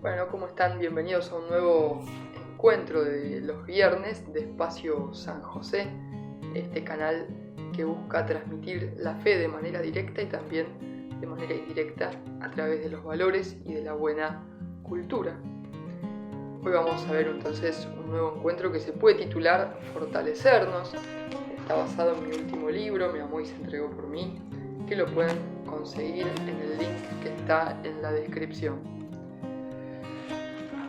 Bueno, ¿cómo están? Bienvenidos a un nuevo encuentro de los viernes de Espacio San José, este canal que busca transmitir la fe de manera directa y también de manera indirecta a través de los valores y de la buena cultura. Hoy vamos a ver entonces un nuevo encuentro que se puede titular Fortalecernos. Está basado en mi último libro, Me amó y se entregó por mí, que lo pueden conseguir en el link que está en la descripción.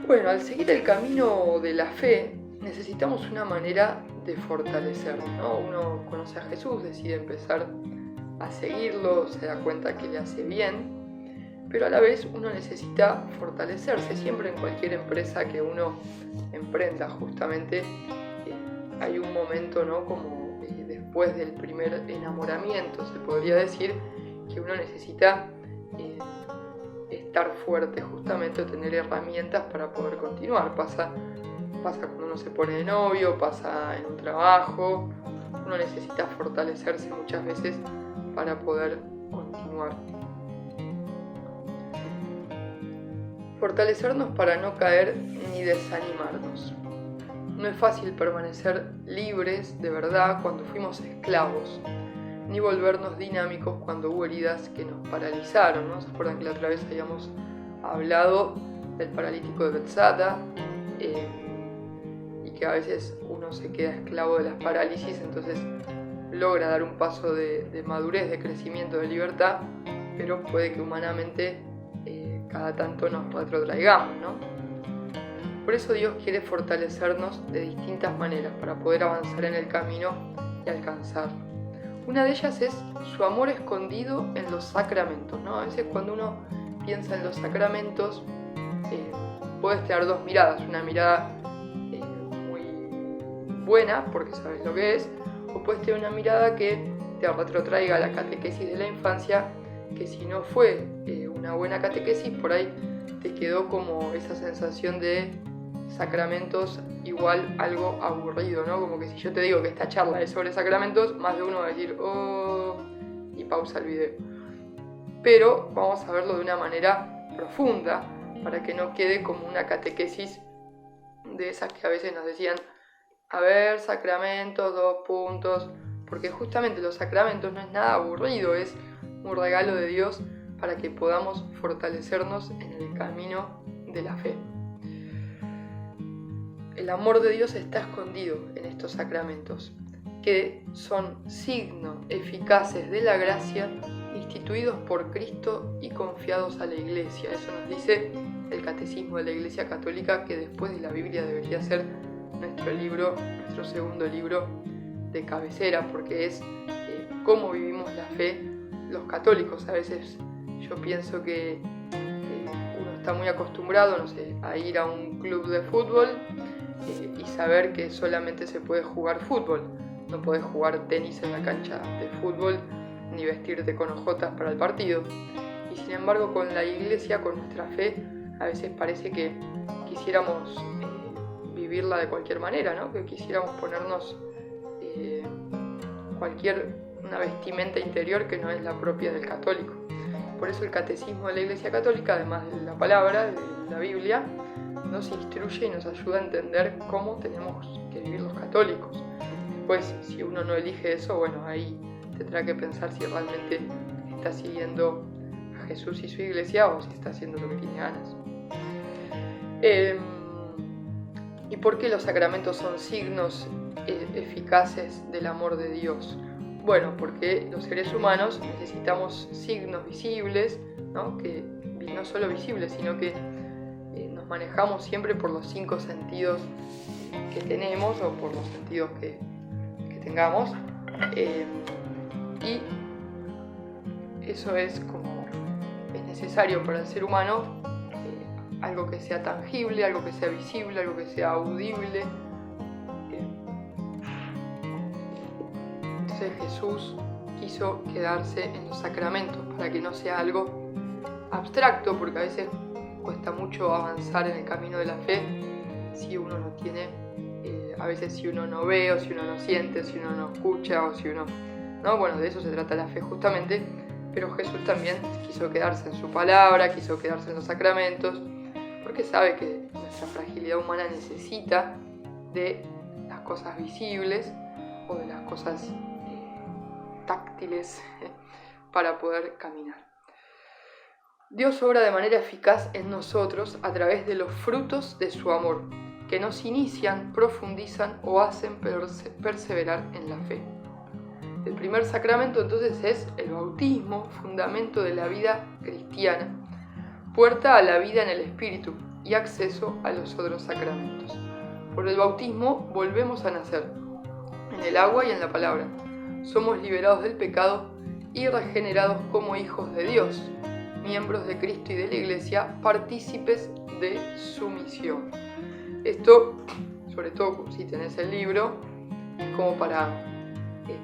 Bueno, al seguir el camino de la fe, necesitamos una manera de fortalecernos, ¿no? Uno conoce a Jesús, decide empezar a seguirlo, se da cuenta que le hace bien, pero a la vez uno necesita fortalecerse. Siempre en cualquier empresa que uno emprenda, justamente, hay un momento, ¿no? Como después del primer enamoramiento, se podría decir, que uno necesita estar fuerte, justamente, o tener herramientas para poder continuar. Pasa cuando uno se pone de novio, pasa en un trabajo, uno necesita fortalecerse muchas veces para poder continuar. Fortalecernos para no caer ni desanimarnos. No es fácil permanecer libres de verdad cuando fuimos esclavos, ni volvernos dinámicos cuando hubo heridas que nos paralizaron, ¿no? ¿Se acuerdan que la otra vez habíamos hablado del paralítico de Bethsaida? Y que a veces uno se queda esclavo de las parálisis, entonces logra dar un paso de madurez, de crecimiento, de libertad, pero puede que humanamente cada tanto nos retrotraigamos, ¿no? Por eso Dios quiere fortalecernos de distintas maneras para poder avanzar en el camino y alcanzarlo. Una de ellas es su amor escondido en los sacramentos, ¿no? A veces cuando uno piensa en los sacramentos, puedes tener dos miradas. Una mirada muy buena, porque sabes lo que es, o puedes tener una mirada que te retrotraiga a la catequesis de la infancia, que si no fue una buena catequesis, por ahí te quedó como esa sensación de sacramentos igual algo aburrido, ¿no? Como que si yo te digo que esta charla es sobre sacramentos, más de uno va a decir, oh, y pausa el video. Pero vamos a verlo de una manera profunda, para que no quede como una catequesis de esas que a veces nos decían, a ver, sacramentos, 2 puntos, porque justamente los sacramentos no es nada aburrido, es un regalo de Dios para que podamos fortalecernos en el camino de la fe. El amor de Dios está escondido en estos sacramentos, que son signos eficaces de la gracia instituidos por Cristo y confiados a la Iglesia. Eso nos dice el Catecismo de la Iglesia Católica, que después de la Biblia debería ser nuestro segundo libro de cabecera, porque es cómo vivimos la fe los católicos. A veces yo pienso que uno está muy acostumbrado, no sé, a ir a un club de fútbol y saber que solamente se puede jugar fútbol. No podés jugar tenis en la cancha de fútbol ni vestirte con ojotas para el partido. Y sin embargo, con la Iglesia, con nuestra fe, a veces parece que quisiéramos vivirla de cualquier manera, ¿no? Que quisiéramos ponernos una vestimenta interior que no es la propia del católico. Por eso el Catecismo de la Iglesia Católica, además de la palabra, de la Biblia, nos instruye y nos ayuda a entender cómo tenemos que vivir los católicos. Después, si uno no elige eso, bueno, ahí tendrá que pensar si realmente está siguiendo a Jesús y su Iglesia o si está haciendo lo que tiene ganas. ¿Y por qué los sacramentos son signos eficaces del amor de Dios? Bueno, porque los seres humanos necesitamos signos visibles, ¿no? Que no solo visibles, sino que nos manejamos siempre por los 5 sentidos que tenemos o por los sentidos que tengamos, y eso es necesario para el ser humano, algo que sea tangible, algo que sea visible, algo que sea audible. Entonces Jesús quiso quedarse en los sacramentos para que no sea algo abstracto, porque a veces cuesta mucho avanzar en el camino de la fe si uno no tiene, a veces si uno no ve, o si uno no siente, si uno no escucha, o si uno, ¿no? Bueno, de eso se trata la fe justamente, pero Jesús también quiso quedarse en su palabra, quiso quedarse en los sacramentos, porque sabe que nuestra fragilidad humana necesita de las cosas visibles o de las cosas táctiles para poder caminar. Dios obra de manera eficaz en nosotros a través de los frutos de su amor, que nos inician, profundizan o hacen perseverar en la fe. El primer sacramento entonces es el bautismo, fundamento de la vida cristiana, puerta a la vida en el Espíritu y acceso a los otros sacramentos. Por el bautismo volvemos a nacer, en el agua y en la palabra. Somos liberados del pecado y regenerados como hijos de Dios, miembros de Cristo y de la Iglesia, partícipes de su misión. Esto, sobre todo si tenés el libro, es como para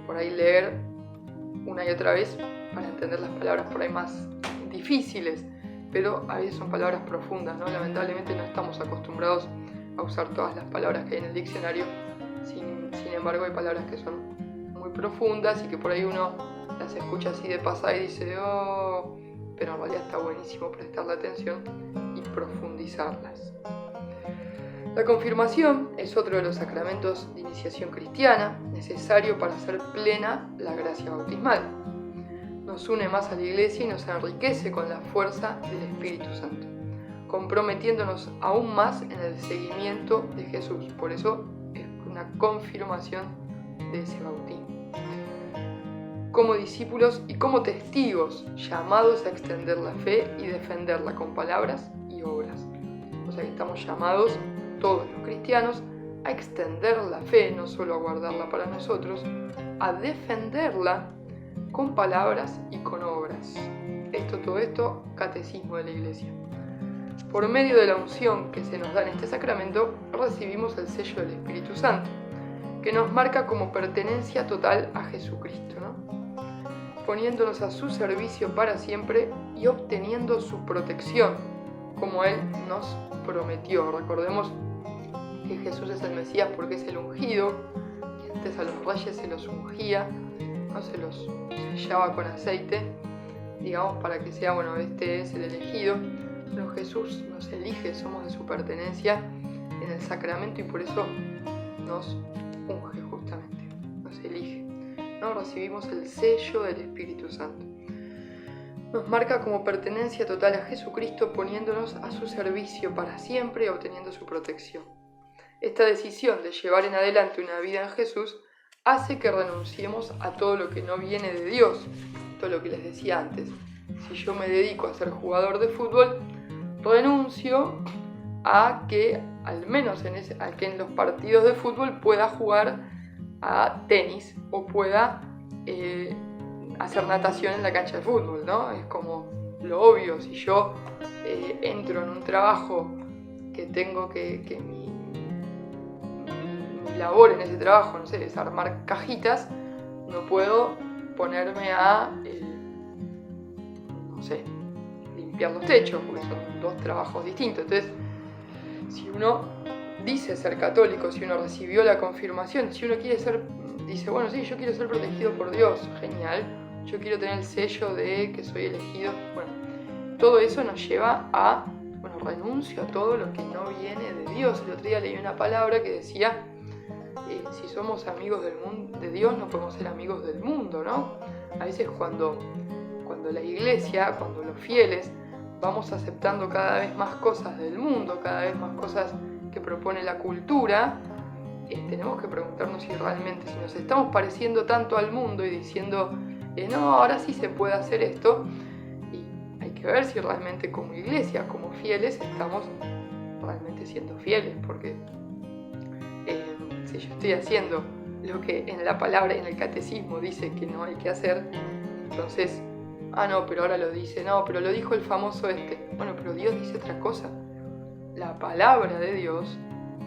por ahí leer una y otra vez para entender las palabras por ahí más difíciles, pero a veces son palabras profundas, ¿no? Lamentablemente no estamos acostumbrados a usar todas las palabras que hay en el diccionario, sin embargo hay palabras que son muy profundas y que por ahí uno las escucha así de pasada y dice, oh, pero en realidad está buenísimo prestarle atención y profundizarlas. La confirmación es otro de los sacramentos de iniciación cristiana, necesario para hacer plena la gracia bautismal. Nos une más a la Iglesia y nos enriquece con la fuerza del Espíritu Santo, comprometiéndonos aún más en el seguimiento de Jesús. Por eso es una confirmación de ese bautismo. Como discípulos y como testigos, llamados a extender la fe y defenderla con palabras y obras. O sea que estamos llamados, todos los cristianos, a extender la fe, no solo a guardarla para nosotros, a defenderla con palabras y con obras. Todo esto, catecismo de la Iglesia. Por medio de la unción que se nos da en este sacramento, recibimos el sello del Espíritu Santo, que nos marca como pertenencia total a Jesucristo, ¿no? Poniéndonos a su servicio para siempre y obteniendo su protección, como Él nos prometió. Recordemos que Jesús es el Mesías porque es el ungido, y antes a los reyes se los ungía, ¿no? Se los sellaba con aceite, digamos, para que sea, bueno, este es el elegido. Pero Jesús nos elige, somos de su pertenencia en el sacramento y por eso nos unge justamente, nos elige. ¿No? Recibimos el sello del Espíritu Santo. Nos marca como pertenencia total a Jesucristo, poniéndonos a su servicio para siempre y obteniendo su protección. Esta decisión de llevar en adelante una vida en Jesús hace que renunciemos a todo lo que no viene de Dios. Todo lo que les decía antes. Si yo me dedico a ser jugador de fútbol, renuncio a que, al menos en los partidos de fútbol, pueda jugar a tenis o pueda hacer natación en la cancha de fútbol, ¿no? Es como lo obvio. Si yo entro en un trabajo que tengo que mi labor en ese trabajo, no sé, es armar cajitas, no puedo ponerme a, no sé, limpiar los techos, porque son dos trabajos distintos. Entonces, si uno dice ser católico, si uno recibió la confirmación, si uno quiere ser, dice, bueno, sí, yo quiero ser protegido por Dios, genial, yo quiero tener el sello de que soy elegido, bueno, todo eso nos lleva a, bueno, renuncio a todo lo que no viene de Dios. El otro día leí una palabra que decía, si somos amigos de Dios, no podemos ser amigos del mundo, ¿no? A veces cuando la Iglesia, cuando los fieles, vamos aceptando cada vez más cosas del mundo, cada vez más cosas que propone la cultura, tenemos que preguntarnos si realmente, si nos estamos pareciendo tanto al mundo y diciendo, no, ahora sí se puede hacer esto, y hay que ver si realmente como Iglesia, como fieles, estamos realmente siendo fieles, porque si yo estoy haciendo lo que en la palabra, en el catecismo dice que no hay que hacer, entonces, no, pero ahora lo dice, no, pero lo dijo el famoso bueno, pero Dios dice otra cosa. La palabra de Dios,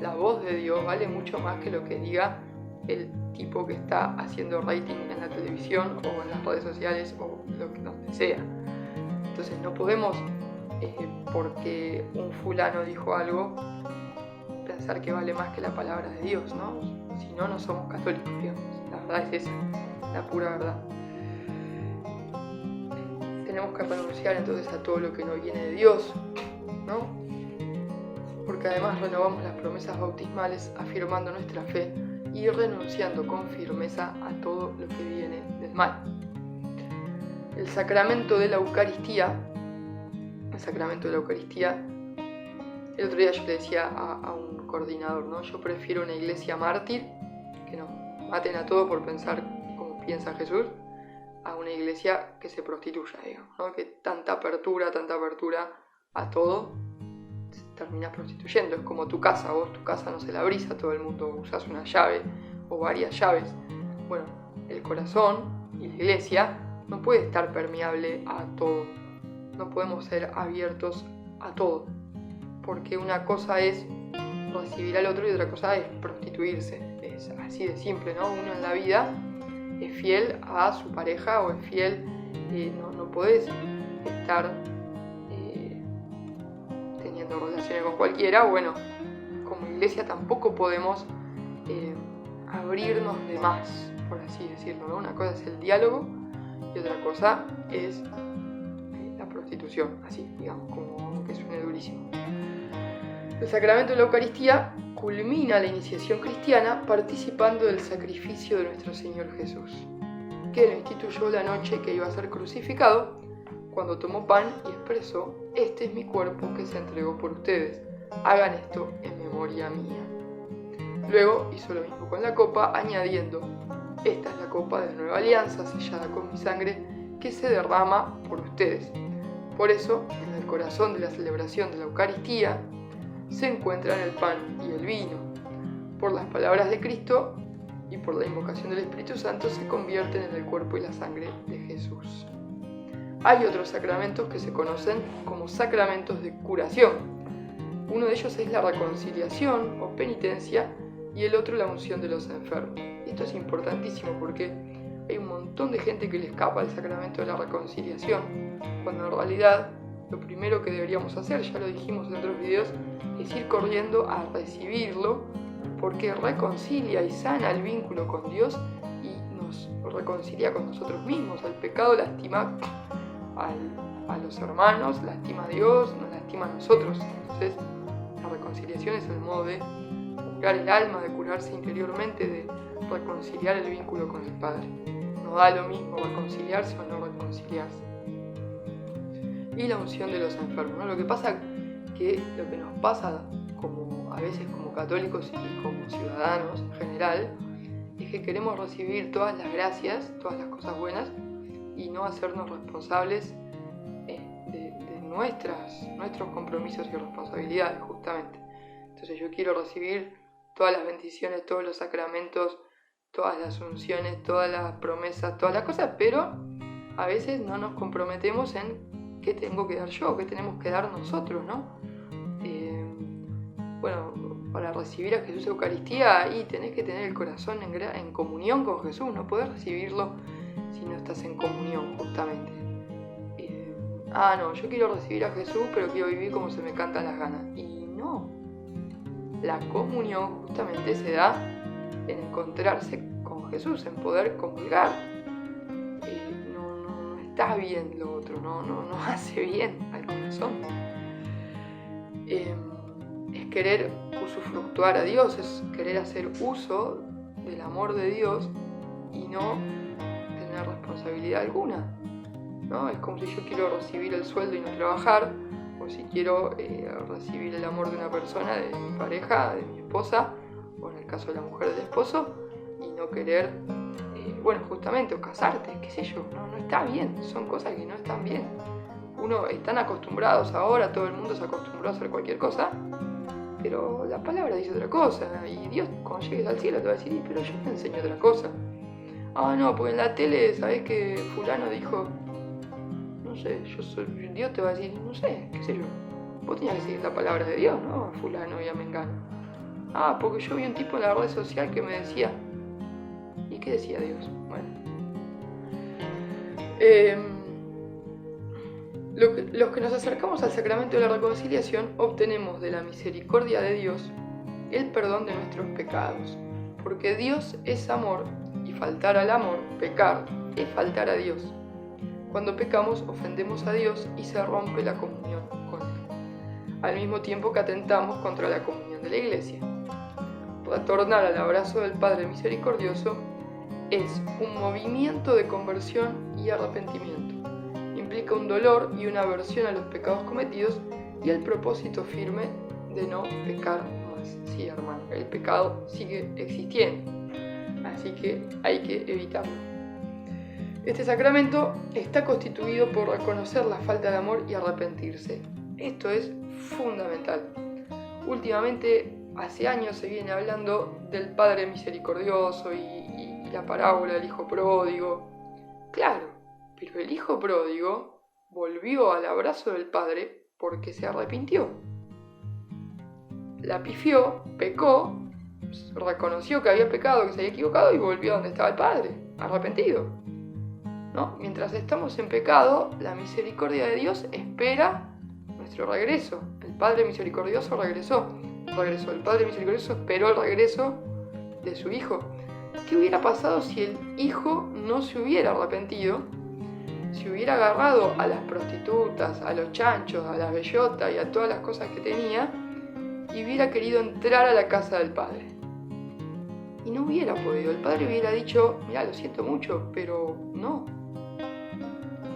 la voz de Dios vale mucho más que lo que diga el tipo que está haciendo rating en la televisión o en las redes sociales o donde sea. Entonces no podemos, porque un fulano dijo algo, pensar que vale más que la palabra de Dios, ¿no? Si no, no somos católicos, digamos. La verdad es esa, la pura verdad. Tenemos que renunciar entonces a todo lo que no viene de Dios, ¿no? porque además renovamos las promesas bautismales afirmando nuestra fe y renunciando con firmeza a todo lo que viene del mal. El sacramento de la Eucaristía, el otro día yo le decía a un coordinador, ¿no? Yo prefiero una iglesia mártir, que nos maten a todos por pensar como piensa Jesús, a una iglesia que se prostituya, digamos, ¿no? Que tanta apertura a todo, terminas prostituyendo. Es como tu casa, vos tu casa no se la abrís a todo el mundo, usás una llave o varias llaves. Bueno, el corazón y la iglesia no puede estar permeable a todo, no podemos ser abiertos a todo, porque una cosa es recibir al otro y otra cosa es prostituirse. Es así de simple, ¿no? Uno en la vida es fiel a su pareja o es fiel, no podés estar teniendo relaciones con cualquiera. Bueno, como iglesia tampoco podemos abrirnos de más, por así decirlo, ¿no? Una cosa es el diálogo y otra cosa es la prostitución, así, digamos, como que suene durísimo. El sacramento de la Eucaristía culmina la iniciación cristiana participando del sacrificio de nuestro Señor Jesús, que lo instituyó la noche que iba a ser crucificado, cuando tomó pan y expresó: este es mi cuerpo que se entregó por ustedes, hagan esto en memoria mía. Luego hizo lo mismo con la copa, añadiendo: esta es la copa de la nueva alianza sellada con mi sangre que se derrama por ustedes. Por eso, en el corazón de la celebración de la Eucaristía se encuentran el pan y el vino. Por las palabras de Cristo y por la invocación del Espíritu Santo se convierten en el cuerpo y la sangre de Jesús. Hay otros sacramentos que se conocen como sacramentos de curación. Uno de ellos es la reconciliación o penitencia y el otro la unción de los enfermos. Esto es importantísimo porque hay un montón de gente que le escapa al sacramento de la reconciliación, cuando en realidad lo primero que deberíamos hacer, ya lo dijimos en otros videos, es ir corriendo a recibirlo, porque reconcilia y sana el vínculo con Dios y nos reconcilia con nosotros mismos. El pecado lastima a los hermanos, lastima a Dios, nos lastima a nosotros. Entonces la reconciliación es el modo de curar el alma, de curarse interiormente, de reconciliar el vínculo con el Padre. No da lo mismo reconciliarse o no reconciliarse. Y la unción de los enfermos, ¿no? Lo que nos pasa como a veces como católicos y como ciudadanos en general, es que queremos recibir todas las gracias, todas las cosas buenas, y no hacernos responsables de nuestros compromisos y responsabilidades, justamente. Entonces yo quiero recibir todas las bendiciones, todos los sacramentos, todas las unciones, todas las promesas, todas las cosas, pero a veces no nos comprometemos en qué tengo que dar yo, qué tenemos que dar nosotros, ¿no? Bueno, para recibir a Jesús Eucaristía, ahí tenés que tener el corazón en comunión con Jesús, no podés recibirlo si no estás en comunión, justamente. No, yo quiero recibir a Jesús, pero quiero vivir como se me cantan las ganas. Y no, la comunión justamente se da en encontrarse con Jesús, en poder comulgar. No está bien lo otro, no hace bien al corazón. Es querer usufructuar a Dios, es querer hacer uso del amor de Dios y no tener responsabilidad alguna, ¿no? Es como si yo quiero recibir el sueldo y no trabajar, o si quiero recibir el amor de una persona, de mi pareja, de mi esposa, o en el caso de la mujer del esposo, y no querer, justamente, o casarte, qué sé yo, no está bien, son cosas que no están bien. Están acostumbrados ahora, todo el mundo se acostumbró a hacer cualquier cosa, pero la palabra dice otra cosa, y Dios cuando llegues al cielo te va a decir: pero yo te enseño otra cosa. No, porque en la tele, ¿sabés que fulano dijo? No sé, Dios te va a decir, no sé, qué sé yo. Vos tenías que seguir la palabra de Dios, ¿no? A fulano y a mengano. Porque yo vi un tipo en la red social que me decía. ¿Y qué decía Dios? Bueno. Los que nos acercamos al sacramento de la reconciliación obtenemos de la misericordia de Dios el perdón de nuestros pecados, porque Dios es amor y faltar al amor, pecar, es faltar a Dios. Cuando pecamos ofendemos a Dios y se rompe la comunión con Él. al mismo tiempo que atentamos contra la comunión de la Iglesia. Retornar al abrazo del Padre misericordioso es un movimiento de conversión y arrepentimiento. Implica un dolor y una aversión a los pecados cometidos y el propósito firme de no pecar más. Sí, hermano, el pecado sigue existiendo, así que hay que evitarlo. Este sacramento está constituido por reconocer la falta de amor y arrepentirse. Esto es fundamental. Últimamente, hace años se viene hablando del Padre misericordioso y la parábola del Hijo pródigo. Claro, pero el Hijo pródigo volvió al abrazo del Padre porque se arrepintió. La pifió, pecó, reconoció que había pecado, que se había equivocado y volvió donde estaba el Padre, arrepentido. ¿No? Mientras estamos en pecado, la misericordia de Dios espera nuestro regreso. El Padre misericordioso regresó. El Padre misericordioso esperó el regreso de su Hijo. ¿Qué hubiera pasado si el Hijo no se hubiera arrepentido? Si hubiera agarrado a las prostitutas, a los chanchos, a las bellotas y a todas las cosas que tenía y hubiera querido entrar a la casa del Padre. Y no hubiera podido. El Padre hubiera dicho, mirá, lo siento mucho, pero no.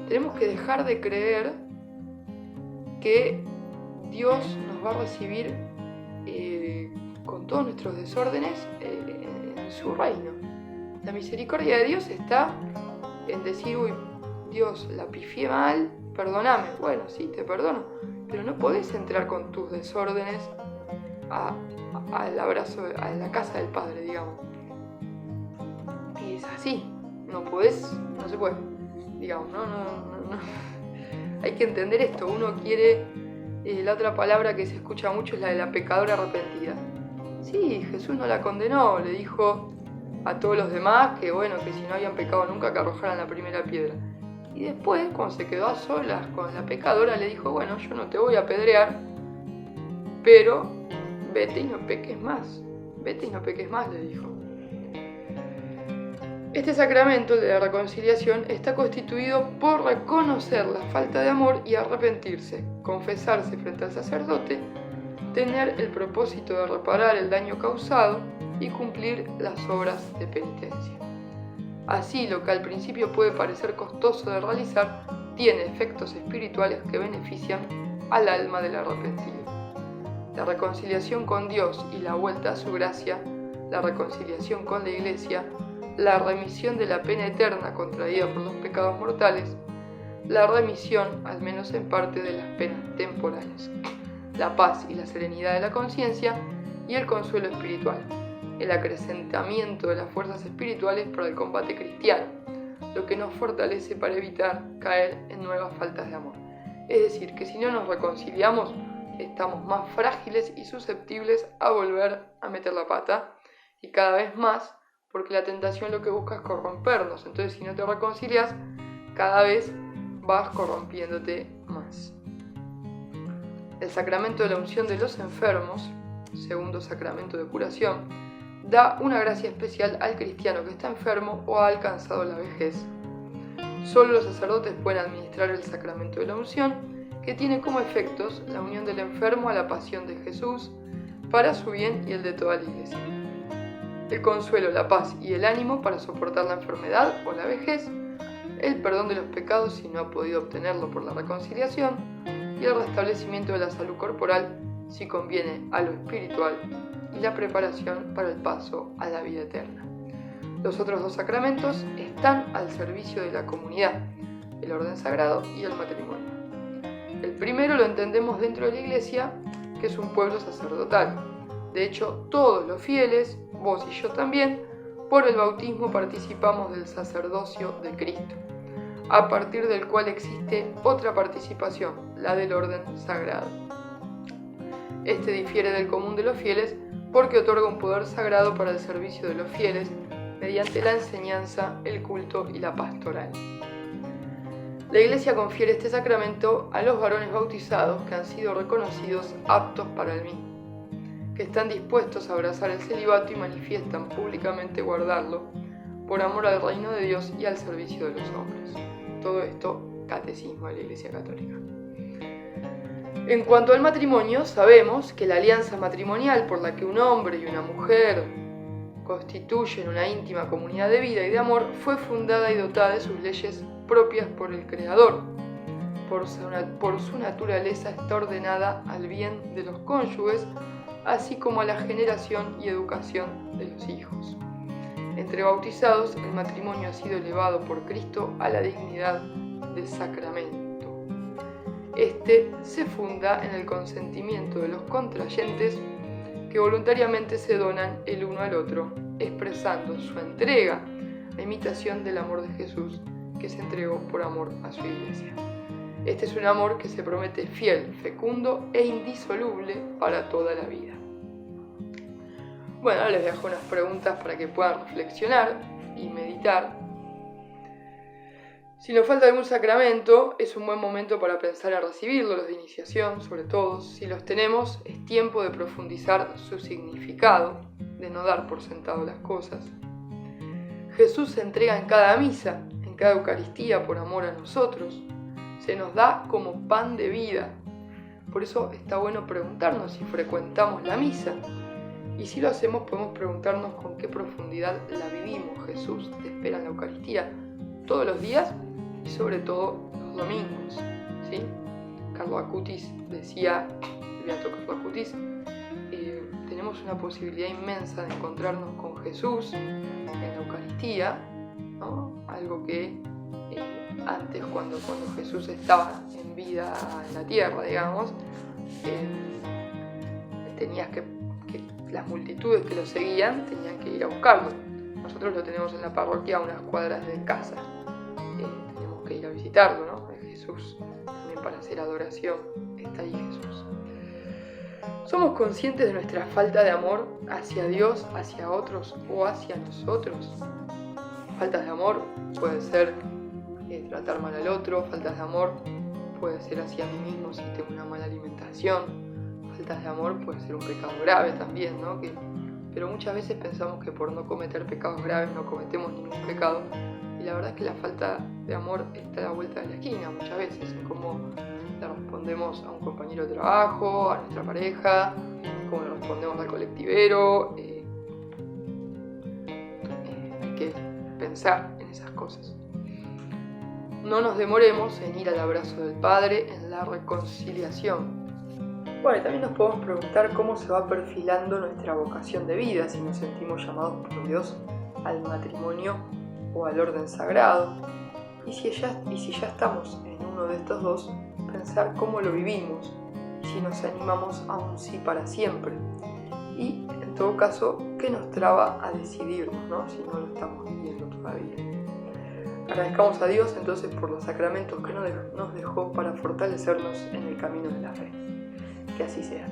Tenemos que dejar de creer que Dios nos va a recibir con todos nuestros desórdenes en su reino. La misericordia de Dios está en decir, uy, Dios, la pifié mal, perdóname. Bueno, sí, te perdono, pero no podés entrar con tus desórdenes al abrazo, a la casa del Padre, digamos. Y es así, no se puede, digamos, no. Hay que entender esto. Uno quiere, la otra palabra que se escucha mucho es la de la pecadora arrepentida. Sí, Jesús no la condenó, le dijo a todos los demás que si no habían pecado nunca que arrojaran la primera piedra. Y después, cuando se quedó a solas con la pecadora, le dijo, yo no te voy a apedrear, pero vete y no peques más. Vete y no peques más, le dijo. Este sacramento, el de la reconciliación, está constituido por reconocer la falta de amor y arrepentirse, confesarse frente al sacerdote, tener el propósito de reparar el daño causado y cumplir las obras de penitencia. Así, lo que al principio puede parecer costoso de realizar, tiene efectos espirituales que benefician al alma del arrepentido. La reconciliación con Dios y la vuelta a su gracia, la reconciliación con la Iglesia, la remisión de la pena eterna contraída por los pecados mortales, la remisión, al menos en parte, de las penas temporales, la paz y la serenidad de la conciencia y el consuelo espiritual, el acrecentamiento de las fuerzas espirituales para el combate cristiano, lo que nos fortalece para evitar caer en nuevas faltas de amor. Es decir, que si no nos reconciliamos, estamos más frágiles y susceptibles a volver a meter la pata, y cada vez más, porque la tentación lo que busca es corrompernos. Entonces, si no te reconcilias, cada vez vas corrompiéndote más. El sacramento de la unción de los enfermos, segundo sacramento de curación, da una gracia especial al cristiano que está enfermo o ha alcanzado la vejez. Solo los sacerdotes pueden administrar el sacramento de la unción, que tiene como efectos la unión del enfermo a la pasión de Jesús para su bien y el de toda la Iglesia. El consuelo, la paz y el ánimo para soportar la enfermedad o la vejez, el perdón de los pecados si no ha podido obtenerlo por la reconciliación y el restablecimiento de la salud corporal si conviene a lo espiritual y la preparación para el paso a la vida eterna. Los otros dos sacramentos están al servicio de la comunidad, el orden sagrado y el matrimonio. El primero lo entendemos dentro de la Iglesia, que es un pueblo sacerdotal. De hecho, todos los fieles, vos y yo también, por el bautismo participamos del sacerdocio de Cristo, a partir del cual existe otra participación, la del orden sagrado. Este difiere del común de los fieles porque otorga un poder sagrado para el servicio de los fieles mediante la enseñanza, el culto y la pastoral. La Iglesia confiere este sacramento a los varones bautizados que han sido reconocidos aptos para el mismo, que están dispuestos a abrazar el celibato y manifiestan públicamente guardarlo por amor al reino de Dios y al servicio de los hombres. Todo esto, Catecismo de la Iglesia Católica. En cuanto al matrimonio, sabemos que la alianza matrimonial por la que un hombre y una mujer constituyen una íntima comunidad de vida y de amor fue fundada y dotada de sus leyes propias por el Creador. Por su naturaleza está ordenada al bien de los cónyuges, así como a la generación y educación de los hijos. Entre bautizados, el matrimonio ha sido elevado por Cristo a la dignidad de sacramento. Este se funda en el consentimiento de los contrayentes que voluntariamente se donan el uno al otro, expresando su entrega a imitación del amor de Jesús, que se entregó por amor a su Iglesia. Este es un amor que se promete fiel, fecundo e indisoluble para toda la vida. Bueno, ahora les dejo unas preguntas para que puedan reflexionar y meditar. Si nos falta algún sacramento, es un buen momento para pensar en recibirlo, los de iniciación, sobre todo. Si los tenemos, es tiempo de profundizar su significado, de no dar por sentado las cosas. Jesús se entrega en cada misa, en cada Eucaristía, por amor a nosotros. Se nos da como pan de vida. Por eso está bueno preguntarnos si frecuentamos la misa. Y si lo hacemos, podemos preguntarnos con qué profundidad la vivimos. Jesús te espera en la Eucaristía todos los días y sobre todo los domingos, ¿sí? Carlo Acutis decía, el beato Carlo Acutis, tenemos una posibilidad inmensa de encontrarnos con Jesús en la Eucaristía, ¿no? Algo que antes, cuando Jesús estaba en vida en la tierra, digamos, tenías que las multitudes que lo seguían tenían que ir a buscarlo. Nosotros lo tenemos en la parroquia a unas cuadras de casa. Tenemos que ir a visitarlo, ¿no? Jesús, también para hacer adoración, está ahí Jesús. ¿Somos conscientes de nuestra falta de amor hacia Dios, hacia otros o hacia nosotros? Faltas de amor puede ser tratar mal al otro, faltas de amor puede ser hacia mí mismo si tengo una mala alimentación. Faltas de amor puede ser un pecado grave también, ¿no? Pero muchas veces pensamos que por no cometer pecados graves no cometemos ningún pecado. Y la verdad es que la falta de amor está a la vuelta de la esquina muchas veces, en cómo le respondemos a un compañero de trabajo, a nuestra pareja, cómo le respondemos al colectivero. Hay que pensar en esas cosas. No nos demoremos en ir al abrazo del Padre, en la reconciliación. Bueno, y también nos podemos preguntar cómo se va perfilando nuestra vocación de vida, si nos sentimos llamados por Dios al matrimonio o al orden sagrado. Y si ya estamos en uno de estos dos, pensar cómo lo vivimos y si nos animamos a un sí para siempre. Y, en todo caso, qué nos traba a decidirnos, ¿no? Si no lo estamos viviendo todavía. Agradezcamos a Dios entonces por los sacramentos que nos dejó para fortalecernos en el camino de la fe. Que así sea.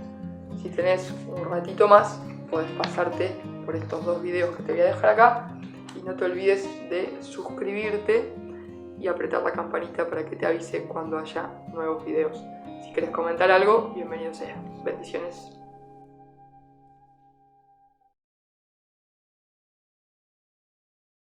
Si tenés un ratito más, podés pasarte por estos 2 videos que te voy a dejar acá y no te olvides de suscribirte y apretar la campanita para que te avise cuando haya nuevos videos. Si querés comentar algo, bienvenido sea. Bendiciones.